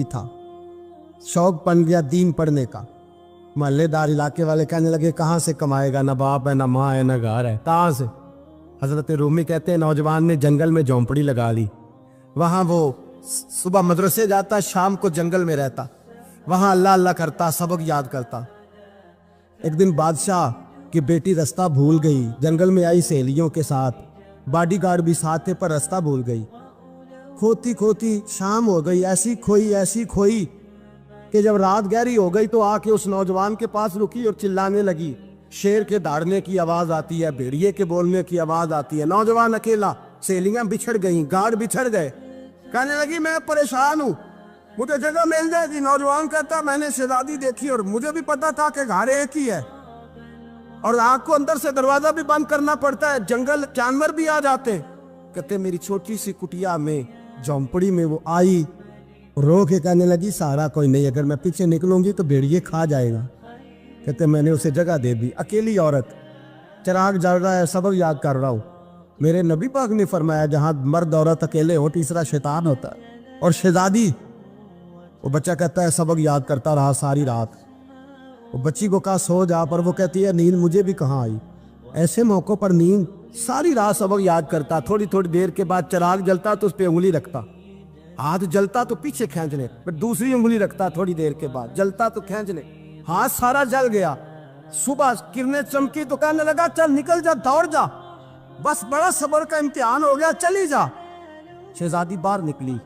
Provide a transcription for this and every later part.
था, शौक बन गया दीन पढ़ने का। मोहल्लेदार इलाके वाले कहने लगे कहाँ से कमाएगा, ना बाप है, ना माँ है, ना घर है, कहाँ से। हजरत रूमी कहते हैं नौजवान ने जंगल में झोंपड़ी लगा ली। वहाँ वो सुबह मदरसे जाता, शाम को जंगल में रहता, वहाँ अल्लाह अल्लाह करता, सबक याद करता। एक दिन बादशाह की बेटी रास्ता भूल गई, जंगल में आई सहेलियों के साथ, बॉडीगार्ड भी साथ थे पर रास्ता भूल गई। खोती खोती शाम हो गई, ऐसी खोई कि जब रात गहरी हो गई तो आके उस नौजवान के पास रुकी और चिल्लाने लगी। शेर के दौड़ने की आवाज आती है, भेड़िए के बोलने की आवाज आती है। नौजवान अकेला, सहेलियां बिछड़ गई, गार्ड बिछड़ गए। कहने लगी मैं परेशान हूँ, मुझे जगह मिल जाएगी। नौजवान कहता मैंने शहजादी देखी और मुझे भी पता था कि घर एक ही है और आग को अंदर से दरवाजा भी बंद करना पड़ता है, जंगल जानवर भी आ जाते। कहते मेरी छोटी सी कुटिया में, झोंपड़ी में वो आई, रो के कहने लगी सहारा कोई नहीं, अगर मैं पीछे निकलूंगी तो भेड़िए खा जाएगा। कहते मैंने उसे जगह दे दी। अकेली औरत, चिराग जल रहा है, सबक याद कर रहा हूँ। मेरे नबी पाक ने फरमाया जहां मर्द औरत अकेले हो तीसरा शैतान होता है। और शहजादी, वो बच्चा कहता है सबक याद करता रहा सारी रात। वो बच्ची को कहा सो जा, पर वो कहती है नींद मुझे भी कहाँ आई। ऐसे मौक़ों पर नींद, सारी रात सबक याद करता। थोड़ी थोड़ी देर के बाद चिराग जलता तो उस पर उंगली रखता, हाथ जलता तो पीछे खींच ले, फिर दूसरी उंगली रखता, थोड़ी देर के बाद जलता तो खींच ले, हाथ सारा जल गया। सुबह किरणें चमकी तो कहने लगा चल निकल जा, दौड़ जा, बस बड़ा सब्र का इम्तिहान हो गया, चली जा। शहजादी बाहर निकली,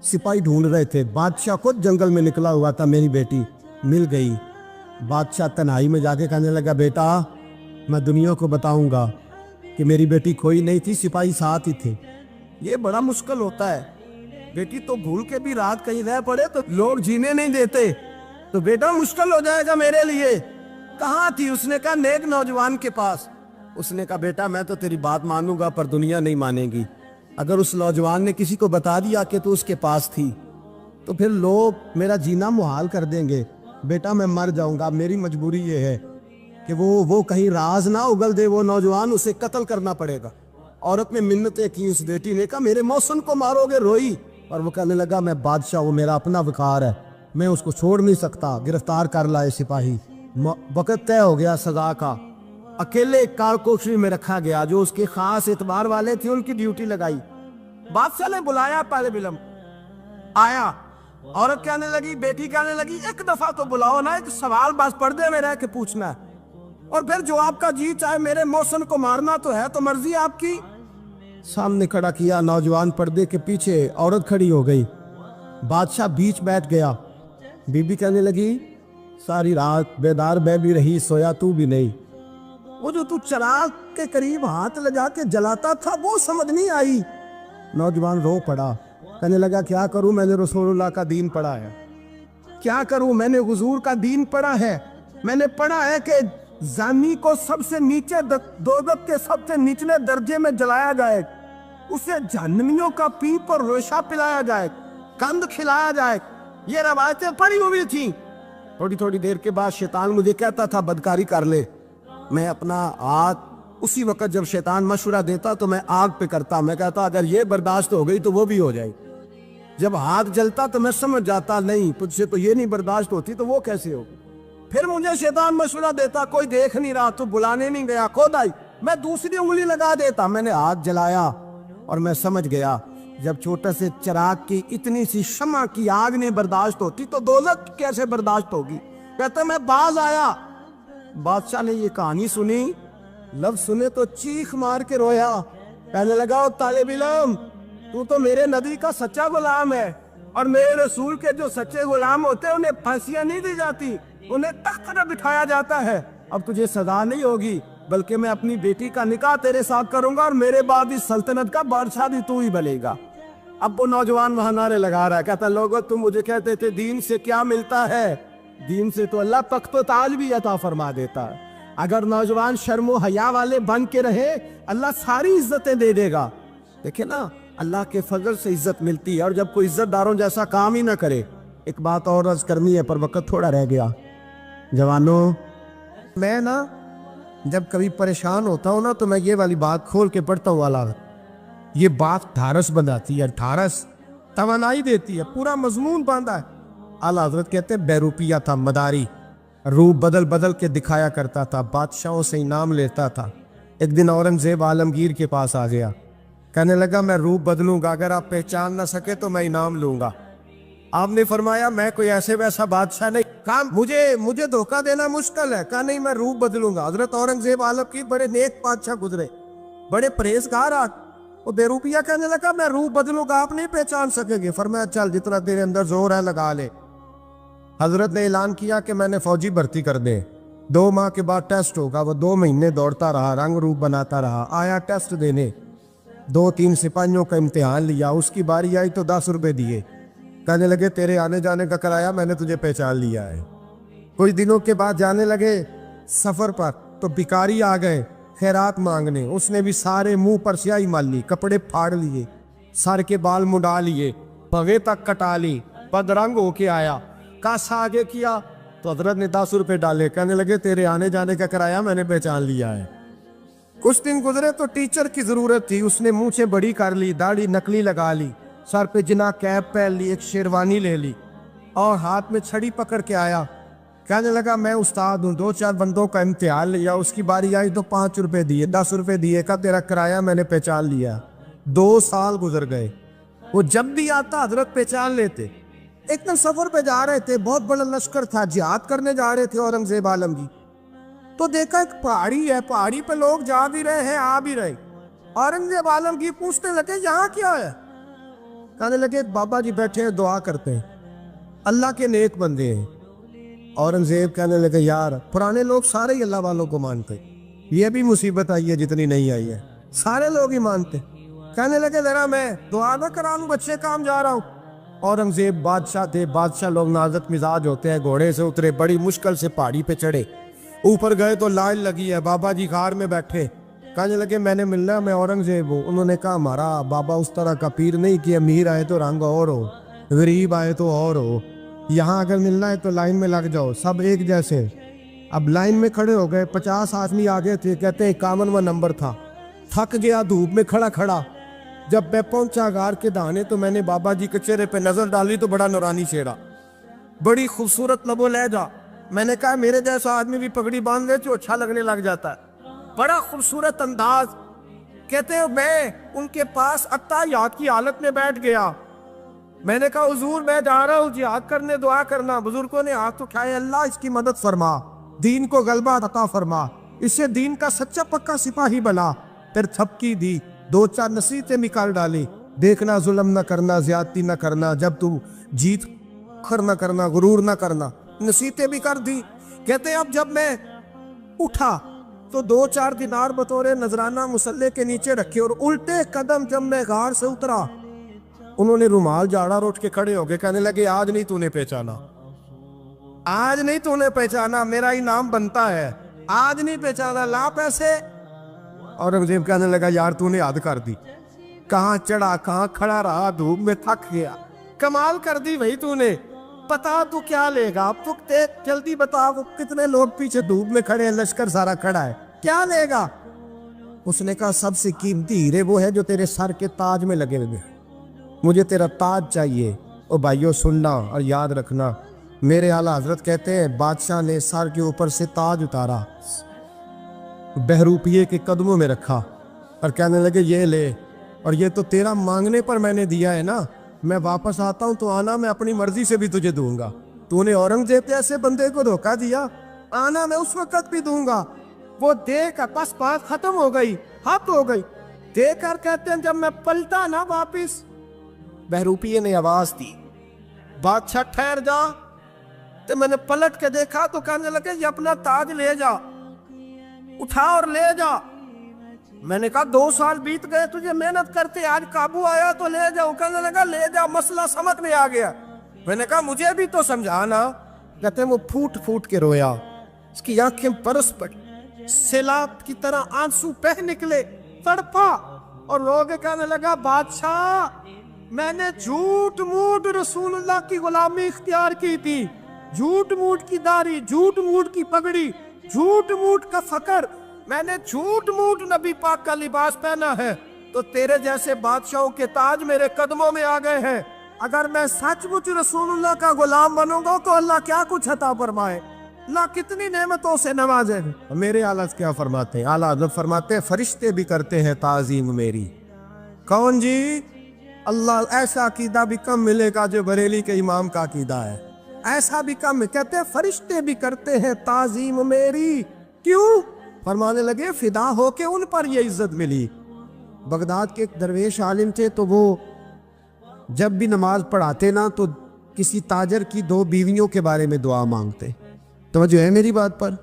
सिपाही ढूंढ रहे थे। बादशाह खुद जंगल में निकला हुआ था, मेरी बेटी मिल गई। बादशाह तन्हाई में जाके कहने लगा बेटा मैं दुनिया को बताऊंगा कि मेरी बेटी खोई नहीं थी, सिपाही साथ ही थे। ये बड़ा मुश्किल होता है, बेटी तो भूल के भी रात कहीं रह पड़े तो लोग जीने नहीं देते, तो बेटा मुश्किल हो जाएगा मेरे लिए। कहाँ थी? उसने कहा नेक नौजवान के पास। उसने कहा बेटा मैं तो तेरी बात मानूंगा पर दुनिया नहीं मानेगी। अगर उस नौजवान ने किसी को बता दिया कि तू उसके पास थी तो फिर लोग मेरा जीना मुहाल कर देंगे। बेटा मैं मर जाऊंगा, मेरी मजबूरी ये है कि वो कहीं राज ना उगल दे वो नौजवान, उसे कत्ल करना पड़ेगा। औरत ने मिन्नतें की, उस बेटी ने कहा मेरे मौसम को मारोगे, रोई। और वो कहने लगा मैं बादशाह, वो मेरा अपना विकार है, मैं उसको छोड़ नहीं सकता, गिरफ्तार कर लाए सिपाही। वक़्त तय हो गया सजा का। अकेले कारकोशरी में रखा गया, जो उसके खास एतबार वाले थे उनकी ड्यूटी लगाई। बादशाह ने बुलाया, पहले बिलम आया। औरत कहने लगी, बेटी कहने लगी एक दफा तो बुलाओ ना, एक सवाल बस पर्दे में रह के पूछना है और फिर जो आपका जी चाहे, मेरे मौसम को मारना तो है, तो मर्जी आपकी। सामने खड़ा किया नौजवान, पर्दे के पीछे औरत खड़ी हो गई। बादशाह बीच बैठ गया। बीबी कहने लगी सारी रात बेदार मैं भी रही, सोया तू भी नहीं। वो जो तू चिराग के करीब हाथ लगा के जलाता था वो समझ नहीं आई। नौजवान रो पड़ा, कहने लगा क्या करूं, मैंने रसूलुल्लाह का दीन पढ़ा है, क्या करूं, मैंने हुजूर का दीन पढ़ा है। मैंने पढ़ा है कि जानी को सबसे नीचे दोज़ख के सबसे निचले दर्जे में जलाया जाए, उसे जहन्नमियों का पीप और रेशा पिलाया जाए, कंद खिलाया जाए। ये रवायतें पड़ी हुई थी। थोड़ी थोड़ी देर के बाद शैतान मुझे कहता था बदकारी कर ले। मैं अपना हाथ उसी वक्त जब शैतान मशवरा देता तो मैं आग पे करता। मैं कहता अगर ये बर्दाश्त हो गई तो वो भी हो जाएगी। जब हाथ जलता तो मैं समझ जाता नहीं तुझसे तो ये नहीं बर्दाश्त होती तो वो कैसे होगी। फिर मुझे शैतान मशवरा देता कोई देख नहीं रहा तो बुलाने नहीं गया, खुद आई, मैं दूसरी उंगली लगा देता। मैंने हाथ जलाया और मैं समझ गया जब छोटे से चिराग की इतनी सी शमा की आग नहीं बर्दाश्त होती तो दोज़ख कैसे बर्दाश्त होगी। कहते मैं बाज आया। बादशाह ने ये कहानी सुनी, लफ्ज सुने तो चीख मार के रोया। कहने लगा तालिब इल्म तू तो मेरे नबी का सच्चा गुलाम है और मेरे रसूल के जो सच्चे गुलाम होते हैं उन्हें फांसियां नहीं दी जाती, उन्हें तख्त पर बिठाया जाता है। अब तुझे सजा नहीं होगी बल्कि मैं अपनी बेटी का निकाह तेरे साथ करूंगा और मेरे बाद इस सल्तनत का बादशाह भी तू ही बनेगा। अब वो नौजवान वहां नारे लगा रहा है, कहता लोगों तुम मुझे कहते थे दीन से क्या मिलता है, दीन से तो अल्लाह तख्त ताज भी अता फरमा देता है। अगर नौजवान शर्मो हया वाले बन के रहे अल्लाह सारी इज्जतें दे देगा। देखे ना अल्लाह के फजल से इज्जत मिलती है और जब कोई इज्जतदारों जैसा काम ही ना करे। एक बात और अर्ज करनी है पर वक्त थोड़ा रह गया। जवानों मैं ना जब कभी परेशान होता हूँ ना तो मैं ये वाली बात खोल के पढ़ता हूँ वाला, ये बात ढारस बनाती है। ढारस توانائی دیتی ہے, پورا مضمون باندھا ہے. اعلیٰ حضرت کہتے ہیں بہروپیہ تھا, مداری, روپ بدل بدل کے دکھایا کرتا تھا, بادشاہوں سے انعام لیتا تھا. ایک دن اورنگزیب عالمگیر کے پاس آ گیا, کہنے لگا میں روپ بدلوں گا, اگر آپ پہچان نہ سکے تو میں انعام لوں گا. آپ نے فرمایا میں کوئی ایسے ویسا بادشاہ نہیں. کہا مجھے دھوکہ دینا مشکل ہے. کہا نہیں, میں روپ بدلوں گا. حضرت اورنگزیب عالمگیر بڑے نیک بادشاہ گزرے, بڑے پرہیزگار. وہ بے روپیہ کہنے لگا میں روپ بدلوں گا, آپ نہیں پہچان سکیں گے. فرمایا چل جتنا تیرے اندر زور ہے لگا لے. حضرت نے اعلان کیا کہ میں نے فوجی بھرتی کر دے, 2 ماہ کے بعد ٹیسٹ ہوگا. وہ 2 مہینے دوڑتا رہا, رنگ روپ بناتا رہا, آیا ٹیسٹ دینے, 2-3 سپاہیوں کا امتحان لیا. اس کی باری آئی تو 10 روپے دیے, کہنے لگے تیرے آنے جانے کا کرایہ میں نے تجھے پہچان لیا ہے. کچھ دنوں کے بعد جانے لگے سفر پر, تو بھکاری آ گئے خیرات مانگنے. اس نے بھی سارے منہ پر سیاہی مال لی, کپڑے پھاڑ لیے, سر کے بال مڈا لیے, پگے تک کٹا لی, بدرنگ ہو کے آیا. کاسا آگے کیا تو حضرت نے 10 روپے ڈالے, کہنے لگے تیرے آنے جانے کا کرایہ میں نے پہچان لیا ہے. کچھ دن گزرے تو ٹیچر کی ضرورت تھی. اس نے مونچھیں بڑی کر لی, داڑھی نکلی لگا لی, سر پہ جنا کیپ پہن لی, ایک شیروانی لے لی اور ہاتھ میں چھڑی پکڑ کے آیا. کہنے لگا میں استاد ہوں, 2-4 بندوں کا امتحان لیا, اس کی باری آئی تو 5 روپے دیے, 10 روپے دیے, کا تیرا کرایہ میں نے پہچان لیا. 2 سال گزر گئے. وہ جب بھی آتا حضرت پہچان لیتے. ایک دن سفر پہ جا رہے تھے, بہت بڑا لشکر تھا, جہاد کرنے جا رہے تھے اورنگزیب عالمگیر. تو دیکھا ایک پہاڑی ہے, پہاڑی پہ لوگ جا بھی رہے ہیں آ بھی رہے. اورنگزیب عالمگیر پوچھنے لگے یہاں کیا ہے؟ کہنے لگے بابا جی بیٹھے ہیں دعا کرتے ہیں, اللہ کے نیک بندے ہیں. اورنگزیب کہنے لگے یار پرانے لوگ سارے ہی اللہ والوں کو مانتے, یہ بھی مصیبت آئی ہے جتنی نہیں آئی ہے, سارے لوگ ہی مانتے. کہنے لگے ذرا میں دعا نہ کرا لوں, بچے کام جا رہا ہوں. اورنگزیب بادشاہ تھے, بادشاہ لوگ نازک مزاج ہوتے ہیں. گھوڑے سے اترے, بڑی مشکل سے پہاڑی پہ چڑھے, اوپر گئے تو لائن لگی ہے, بابا جی غار میں بیٹھے. کہنے لگے میں نے ملنا, میں اورنگزیب ہوں. انہوں نے کہا ہمارا بابا اس طرح کا پیر نہیں کہ امیر آئے تو رنگ اور ہو, غریب آئے تو اور ہو, یہاں اگر ملنا ہے تو لائن میں لگ جاؤ, سب ایک جیسے. اب لائن میں کھڑے ہو گئے, 50 آدمی آگے تھے, کہتے 51واں نمبر تھا. تھک گیا دھوپ میں کھڑا کھڑا. جب میں پہنچا غار کے دہانے تو میں نے بابا جی کے چہرے پہ نظر ڈالی تو بڑا نورانی چہرہ, بڑی خوبصورت لب و لہجہ. میں نے کہا میرے جیسا آدمی بھی پگڑی باندھ لے تو اچھا لگنے لگ جاتا ہے, بڑا خوبصورت انداز. کہتے ہیں میں ان کے پاس اتحیات کی حالت میں بیٹھ گیا. میں نے کہا حضور میں جا رہا ہوں جہاد کرنے, دعا کرنا. بزرگوں نے ہاتھ اٹھائے, اللہ اس کی مدد فرما, دین کو غلبہ عطا فرما, اسے دین کا سچا پکا سپاہی بنا. پھر تھپکی دی, 2-4 نصیحتیں نکال ڈالی. دیکھنا ظلم نہ کرنا, زیادتی نہ کرنا, جب تو جیت کر نہ کرنا, غرور نہ کرنا, نصیحتیں بھی کر دی. کہتے ہیں اب جب میں اٹھا تو 2-4 دینار بطور نذرانہ مسلح کے نیچے رکھے, اور الٹے قدم جب میں غار سے اترا انہوں نے رومال جھاڑا اور اٹھ کے کھڑے ہو گئے. کہنے لگے آج نہیں تو نے پہچانا, آج نہیں تو نے پہچانا, میرا انعام بنتا ہے, آج نہیں پہچانا, لا پیسے. اورنگزیب کہنے لگا یار تو نے حد کر دی, کہاں چڑھا کہاں کھڑا رہا, دھوپ میں تھک گیا, کمال کر دی بھائی تو نے. پتا تو کیا لے گا, اب تو جلدی بتا, وہ کتنے لوگ پیچھے دھوپ میں کھڑے ہیں, لشکر سارا کھڑا ہے, کیا لے گا؟ اس نے کہا سب سے قیمتی ہیرے وہ ہے جو تیرے سر کے تاج میں لگے ہوئے, مجھے تیرا تاج چاہیے. او بھائیو سننا اور یاد رکھنا, میرے اعلیٰ حضرت کہتے ہیں بادشاہ نے سر کے اوپر سے تاج اتارا, بہروپیے کے قدموں میں رکھا اور کہنے لگے یہ لے, اور یہ تو تیرا مانگنے پر میں نے دیا ہے نا, میں واپس آتا ہوں تو آنا میں اپنی مرضی سے بھی تجھے دوں گا. تو نے اورنگزیب جیسے بندے کو دھوکہ دیا, آنا میں اس وقت بھی دوں گا. وہ دے کر بس بات ختم ہو گئی, حد ہو گئی. دے کر کہتے ہیں جب میں پلٹا نا واپس, بہروپیے نے آواز دی بادشاہ ٹھہر جا. تو میں نے پلٹ کے دیکھا تو کہنے لگے یہ اپنا تاج لے جا, اٹھا اور لے جا. میں نے کہا 2 سال بیت گئے تجھے محنت کرتے, آج قابو آیا تو لے جاؤ. کہنے لگا لے جا, مسئلہ سمجھ میں آ گیا. میں نے کہا مجھے بھی تو سمجھانا. کہتے ہیں وہ پھوٹ پھوٹ کے رویا, اس کی آنکھیں برس پڑی, سیلاب کی طرح آنسو بہہ نکلے, تڑپا اور رو کے کہنے لگا بادشاہ میں نے جھوٹ موٹ رسول اللہ کی غلامی اختیار کی تھی, جھوٹ موٹ کی داڑھی, جھوٹ موٹ کی پگڑی, جھوٹ موٹ کا فقر, میں نے جھوٹ موٹ نبی پاک کا لباس پہنا ہے, تو تیرے جیسے بادشاہوں کے تاج میرے قدموں میں آ گئے ہیں. अगर मैं सचमुच रसूलुल्लाह का गुलाम बनूंगा तो अल्लाह क्या कुछ अता फरमाए, अल्लाह कितनी नेमतों से नवाजे। मेरे आला क्या फरमाते हैं, आला हज़रत फरमाते हैं फरिश्ते भी करते हैं ताज़ीम मेरी। कौन जी? अल्लाह। ऐसा अकीदा भी कम मिलेगा जो बरेली के इमाम का अकीदा है, ऐसा भी कम। कहते हैं फरिश्ते भी करते हैं ताज़ीम मेरी। क्यों? फरमाने लगे फिदा हो के उन पर ये इज्जत मिली। बगदाद के एक दरवेश आलिम थे, तो वो जब भी नमाज पढ़ाते ना तो किसी ताजर की 2 बीवियों के बारे में दुआ मांगते। तवज्जो है मेरी बात पर?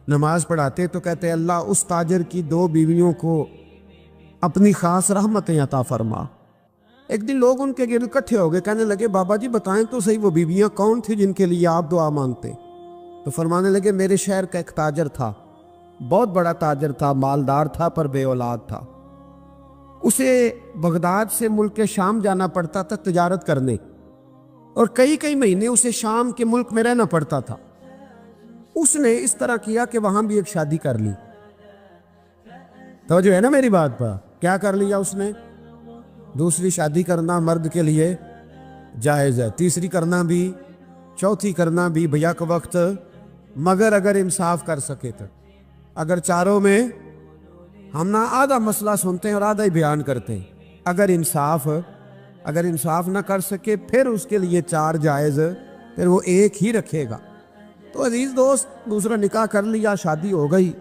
नमाज पढ़ाते तो कहते अल्लाह उस ताजर की 2 बीवियों को अपनी खास रहमतें अता फरमा। एक दिन लोग उनके गिर्द इकट्ठे हो गए, कहने लगे बाबा जी बताएं तो सही वो बीवियां कौन थी जिनके लिए आप दुआ मांगते? तो फरमाने लगे मेरे शहर का एक ताजर था, बहुत बड़ा ताजर था, मालदार था पर बे औलाद था। उसे बगदाद से मुल्क के शाम जाना पड़ता था तिजारत करने, और कई कई महीने उसे शाम के मुल्क में रहना पड़ता था। उसने इस तरह किया कि वहां भी एक शादी कर ली। तो जो है ना मेरी बात पर, क्या कर लिया उसने? दूसरी शादी करना मर्द के लिए जायज़ है, तीसरी करना भी, चौथी करना भी भैया के वक्त, मगर अगर इंसाफ कर सके तो। अगर चारों में हम ना आधा मसला सुनते हैं और आधा ही बयान करते हैं, अगर इंसाफ ना कर सके फिर उसके लिए 4 जायज़, फिर वो एक ही रखेगा। तो अजीज दोस्त, दूसरा निकाह कर लिया, शादी हो गई।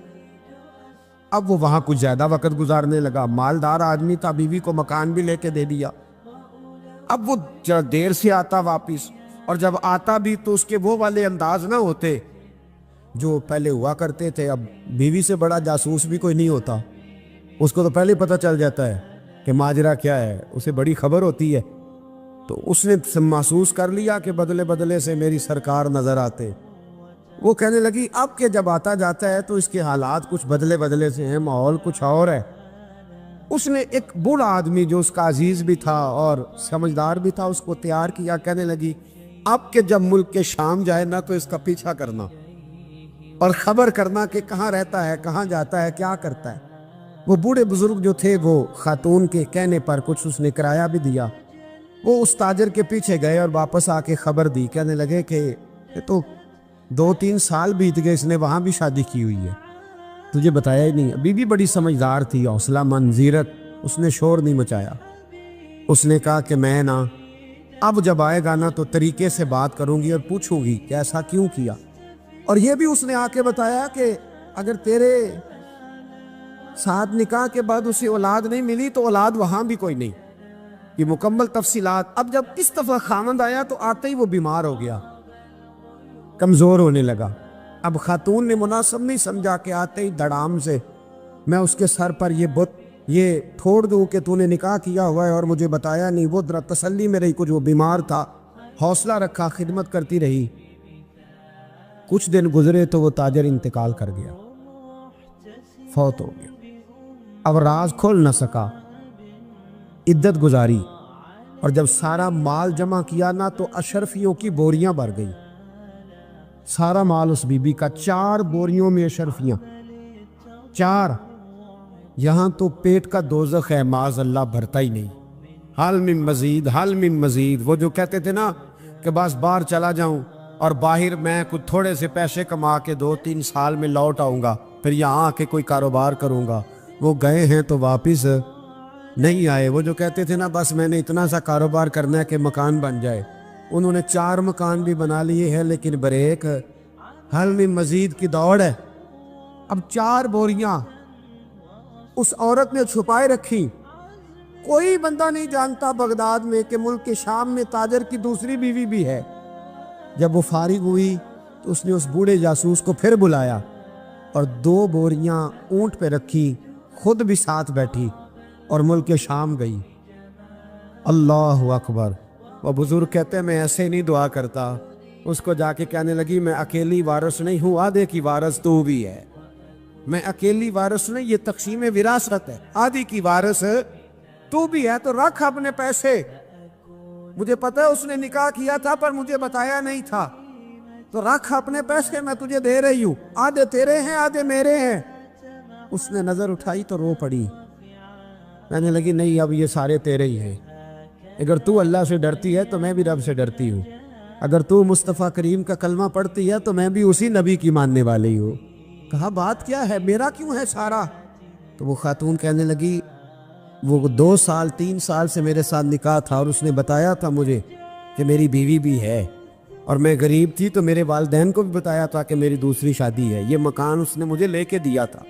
अब वो वहाँ कुछ ज़्यादा वक्त गुजारने लगा, मालदार आदमी था, बीवी को मकान भी लेके दे दिया। अब वो देर से आता वापिस, और जब आता भी तो उसके वो वाले अंदाज ना होते जो पहले हुआ करते थे। अब बीवी से बड़ा जासूस भी कोई नहीं होता, उसको तो पहले पता चल जाता है कि माजरा क्या है, उसे बड़ी खबर होती है। तो उसने महसूस कर लिया कि बदले बदले से मेरी सरकार नज़र आते। वो कहने लगी अब के जब आता जाता है तो इसके हालात कुछ बदले बदले से हैं, माहौल कुछ और है। उसने एक बूढ़ा आदमी जो उसका अजीज भी था और समझदार भी था उसको तैयार किया। कहने लगी अब के जब मुल्क के शाम जाए ना तो इसका पीछा करना और ख़बर करना कि कहाँ रहता है, कहाँ जाता है, क्या करता है। वो बूढ़े बुजुर्ग जो थे वो खातून के कहने पर कुछ उसने किराया भी दिया। वो उस ताजर के पीछे गए और वापस आके खबर दी। कहने लगे कि ये तो 2-3 साल बीत गए, इसने वहाँ भी शादी की हुई है, तुझे बताया ही नहीं। बीवी बड़ी समझदार थी, हौसला मंद, जीरत, उसने शोर नहीं मचाया। उसने कहा कि मैं ना अब जब आएगा ना तो तरीके से बात करूंगी और पूछूंगी कि ऐसा क्यों किया। और ये भी उसने आके बताया कि अगर तेरे साथ निकाह के बाद उसे औलाद नहीं मिली तो औलाद वहां भी कोई नहीं, ये मुकम्मल तफसीलात। अब जब इस दफा खामंद आया तो आते ही वो बीमार हो गया, कमजोर होने लगा। अब खातून ने मुनासिब नहीं समझा कि आते ही धड़ाम से मैं उसके सर पर ये ठोड़ दूं कि तूने निकाह किया हुआ है और मुझे बताया नहीं। वो जरा तसल्ली में रही, कुछ वो बीमार था, हौसला रखा, खिदमत करती रही। कुछ दिन गुजरे तो वो ताजर इंतकाल कर गया, फौत हो गया। अब राज खोल न सका, इद्दत गुजारी, और जब सारा माल जमा किया ना तो अशरफियों की बोरियां भर गई। सारा माल उस बीबी का, 4 बोरियों में अशरफियां, 4। यहाँ तो पेट का दोज़ख है, माज़ अल्लाह भरता ही नहीं। हाल में मजीद, हाल में मजीद। वो जो कहते थे ना कि बस बाहर चला जाऊं और बाहर मैं कुछ थोड़े से पैसे कमा के 2-3 साल में लौट आऊँगा, फिर यहाँ आके कोई कारोबार करूँगा, वो गए हैं तो वापस नहीं आए। वो जो कहते थे ना बस मैंने इतना सा कारोबार करना है कि मकान बन जाए, उन्होंने 4 मकान भी बना लिए हैं, लेकिन ब्रेक, हल में मजीद की दौड़ है। अब 4 बोरियां उस औरत ने छुपाए रखी। कोई बंदा नहीं जानता बगदाद में कि मुल्क के शाम में ताजर की दूसरी बीवी भी है। जब वो फारिग हुई तो उसने उस बूढ़े जासूस को फिर बुलाया और 2 बोरियां ऊंट पे रखी, खुद भी साथ बैठी और मुल्क के शाम गई। अल्लाह अकबर। वो बुजुर्ग कहते हैं मैं ऐसे नहीं दुआ करता। उसको जाके कहने लगी मैं अकेली वारिस नहीं हूँ, आधे की वारिस तू भी है। मैं अकेली वारिस नहीं, ये तक़सीम विरासत है, आधी की वारिस तू भी है। तो रख अपने पैसे, मुझे पता है उसने निकाह किया था पर मुझे बताया नहीं था, तो रख अपने पैसे, मैं तुझे दे रही हूँ, आधे तेरे हैं आधे मेरे हैं। उसने नजर उठाई तो रो पड़ी, कहने लगी नहीं अब ये सारे तेरे ही हैं। اگر تو اللہ سے ڈرتی ہے تو میں بھی رب سے ڈرتی ہوں، اگر تو مصطفیٰ کریم کا کلمہ پڑھتی ہے تو میں بھی اسی نبی کی ماننے والی ہوں۔ کہا بات کیا ہے، میرا کیوں ہے سارا؟ تو وہ خاتون کہنے لگی وہ 2 سال 3 سال سے میرے ساتھ نکاح تھا، اور اس نے بتایا تھا مجھے کہ میری بیوی بھی ہے، اور میں غریب تھی تو میرے والدین کو بھی بتایا تھا کہ میری دوسری شادی ہے۔ یہ مکان اس نے مجھے لے کے دیا تھا،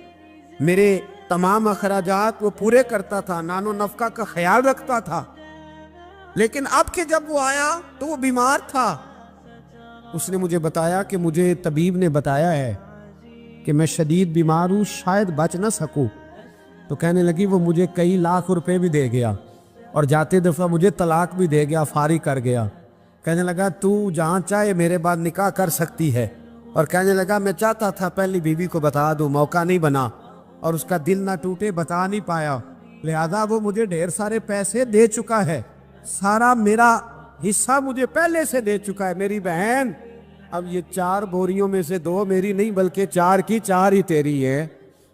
میرے تمام اخراجات وہ پورے کرتا تھا، نان و نفقہ کا خیال رکھتا تھا، لیکن اب کہ جب وہ آیا تو وہ بیمار تھا۔ اس نے مجھے بتایا کہ مجھے طبیب نے بتایا ہے کہ میں شدید بیمار ہوں، شاید بچ نہ سکوں۔ تو کہنے لگی وہ مجھے کئی لاکھ روپے بھی دے گیا، اور جاتے دفعہ مجھے طلاق بھی دے گیا، فارغ کر گیا۔ کہنے لگا تو جہاں چاہے میرے بعد نکاح کر سکتی ہے، اور کہنے لگا میں چاہتا تھا پہلی بیوی کو بتا دوں، موقع نہیں بنا، اور اس کا دل نہ ٹوٹے، بتا نہیں پایا، لہذا وہ مجھے ڈھیر سارے پیسے دے چکا ہے، سارا میرا حصہ مجھے پہلے سے دے چکا ہے۔ میری بہن اب یہ 4 بوریوں میں سے 2 میری نہیں بلکہ 4 کی 4 ہی تیری ہے،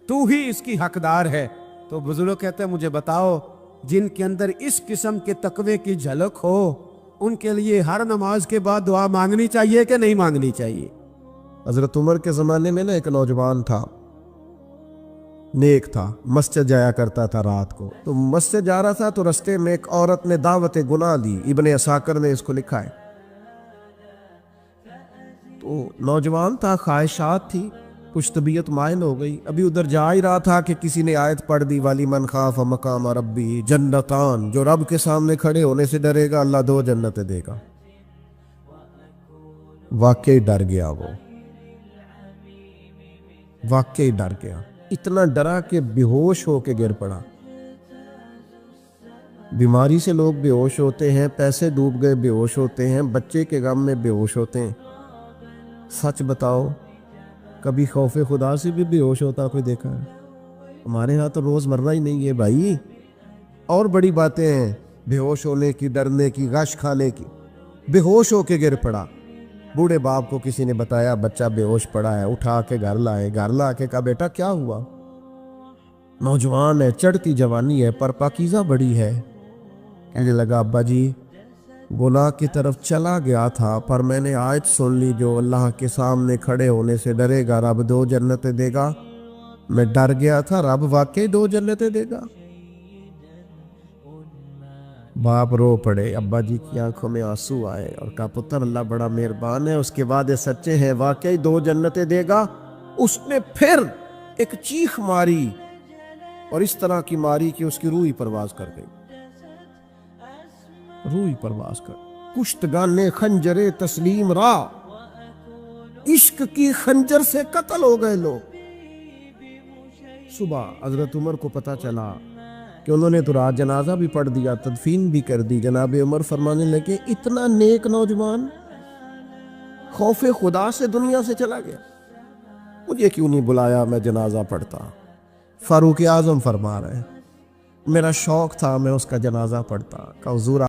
تو ہی اس کی حقدار ہے۔ تو بزرگ کہتے ہیں مجھے بتاؤ جن کے اندر اس قسم کے تقوی کی جھلک ہو ان کے لیے ہر نماز کے بعد دعا مانگنی چاہیے کہ نہیں مانگنی چاہیے؟ حضرت عمر کے زمانے میں نا ایک نوجوان تھا، نیک تھا، مسجد جایا کرتا تھا رات کو، تو مسجد جا رہا تھا تو رستے میں ایک عورت نے دعوت گناہ دی، ابن عساکر نے اس کو لکھا ہے۔ تو نوجوان تھا، خواہشات تھی، کچھ طبیعت مائل ہو گئی، ابھی ادھر جا ہی رہا تھا کہ کسی نے آیت پڑھ دی والی من خاف مقام ربی جنتان، جو رب کے سامنے کھڑے ہونے سے ڈرے گا اللہ 2 جنتیں دے گا۔ واقعی ڈر گیا، وہ واقعی ڈر گیا، اتنا ڈرا کہ بے ہوش ہو کے گر پڑا۔ بیماری سے لوگ بے ہوش ہوتے ہیں، پیسے ڈوب گئے بے ہوش ہوتے ہیں، بچے کے غم میں بے ہوش ہوتے ہیں۔ سچ بتاؤ کبھی خوف خدا سے بھی بے ہوش ہوتا کوئی دیکھا ہے؟ ہمارے ہاں تو روز مرہ ہی نہیں ہے بھائی، اور بڑی باتیں ہیں بے ہوش ہونے کی، ڈرنے کی، غش کھانے کی۔ بے ہوش ہو کے گر پڑا، بوڑھے باپ کو کسی نے بتایا بچہ بے ہوش پڑا ہے، اٹھا کے گھر لائے، گھر لا کے کہا بیٹا کیا ہوا؟ نوجوان ہے، چڑھتی جوانی ہے پر پاکیزہ بڑی ہے۔ کہنے لگا ابا جی گناہ کی طرف چلا گیا تھا، پر میں نے آیت سن لی جو اللہ کے سامنے کھڑے ہونے سے ڈرے گا رب 2 جنتیں دے گا، میں ڈر گیا تھا، رب واقعی 2 جنتیں دے گا۔ باپ رو پڑے، ابا جی کی آنکھوں میں آنسو آئے، اور کہا پتر اللہ بڑا مہربان ہے، اس کے وعدے سچے ہیں، واقعی 2 جنتیں دے گا۔ اس نے پھر ایک چیخ ماری، اور اس طرح کی ماری کہ اس کی روح ہی پرواز کر گئی، روح ہی پرواز کر، کشتگان خنجر تسلیم را، عشق کی خنجر سے قتل ہو گئے لوگ۔ صبح حضرت عمر کو پتہ چلا کہ انہوں نے تو رات جنازہ بھی پڑھ دیا، تدفین بھی کر دی۔ جناب عمر فرمانے لگے اتنا نیک نوجوان خوف خدا سے دنیا سے چلا گیا، مجھے کیوں نہیں بلایا، میں جنازہ پڑھتا۔ فاروق اعظم فرما رہے ہیں میرا شوق تھا میں اس کا جنازہ پڑھتا، کہ حضور